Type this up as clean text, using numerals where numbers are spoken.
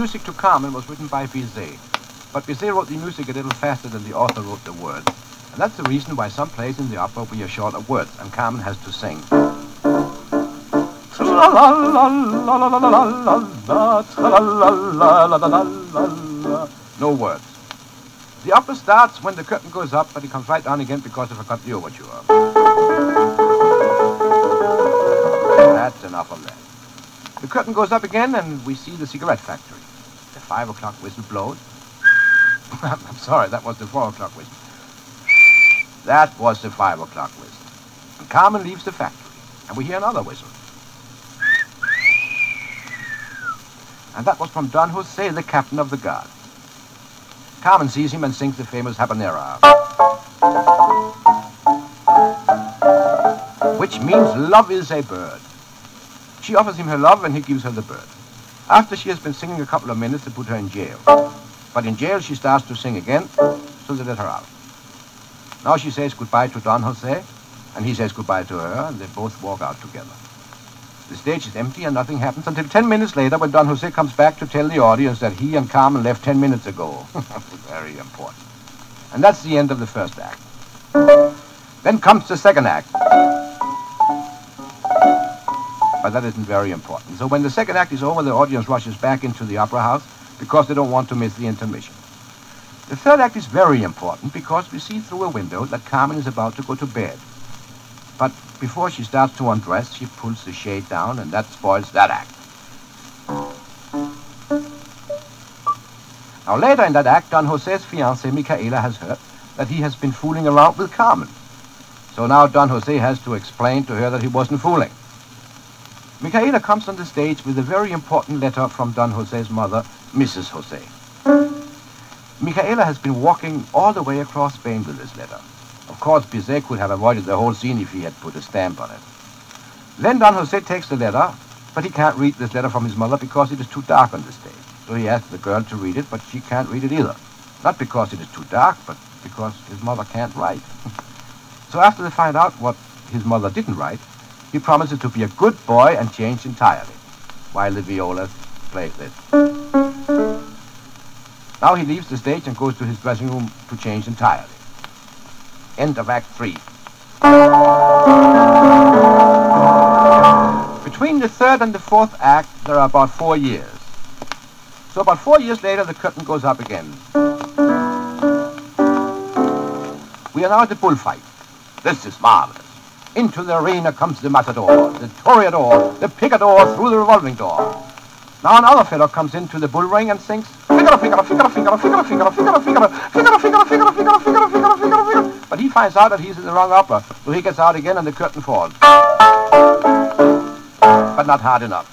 music to Carmen was written by Bizet, but Bizet wrote the music a little faster than the author wrote the words. And that's the reason why some plays in the opera we are short of words, and Carmen has to sing. No words. The opera starts when the curtain goes up, but it comes right down again because I forgot the overture. That's enough of that. The curtain goes up again, and we see the cigarette factory. The 5 o'clock whistle blows. I'm sorry, that was the 4 o'clock whistle. That was the 5 o'clock whistle. And Carmen leaves the factory, and we hear another whistle. And that was from Don Jose, the captain of the guard. Carmen sees him and sings the famous habanera, which means love is a bird. She offers him her love, and he gives her the bird. After she has been singing a couple of minutes, they put her in jail. But in jail, she starts to sing again, so they let her out. Now she says goodbye to Don Jose, and he says goodbye to her, and they both walk out together. The stage is empty, and nothing happens until 10 minutes later, when Don Jose comes back to tell the audience that he and Carmen left 10 minutes ago. Very important. And that's the end of the first act. Then comes the second act. But that isn't very important. So when the second act is over, the audience rushes back into the opera house because they don't want to miss the intermission. The third act is very important because we see through a window that Carmen is about to go to bed. But before she starts to undress, she pulls the shade down, and that spoils that act. Now later in that act, Don Jose's fiancée, Micaela, has heard that he has been fooling around with Carmen. So now Don Jose has to explain to her that he wasn't fooling. Micaela comes on the stage with a very important letter from Don Jose's mother, Mrs. Jose. Micaela has been walking all the way across Spain with this letter. Of course, Bizet could have avoided the whole scene if he had put a stamp on it. Then Don Jose takes the letter, but he can't read this letter from his mother because it is too dark on the stage. So he asks the girl to read it, but she can't read it either. Not because it is too dark, but because his mother can't write. So after they find out what his mother didn't write, he promises to be a good boy and change entirely, while the violas play this. Now he leaves the stage and goes to his dressing room to change entirely. End of Act 3. Between the third and the fourth act, there are about 4 years. So about 4 years later, the curtain goes up again. We are now at the bullfight. This is marvelous. Into the arena comes the matador, the toreador, the picador through the revolving door. Now another fellow comes into the bull ring and sings figaro, figaro, figaro, figaro, figaro, figaro, figaro, figaro, figaro, figaro, figaro, figaro, figaro, figaro, figaro, figaro. But he finds out that he's in the wrong opera, so he gets out again and the curtain falls. But not hard enough.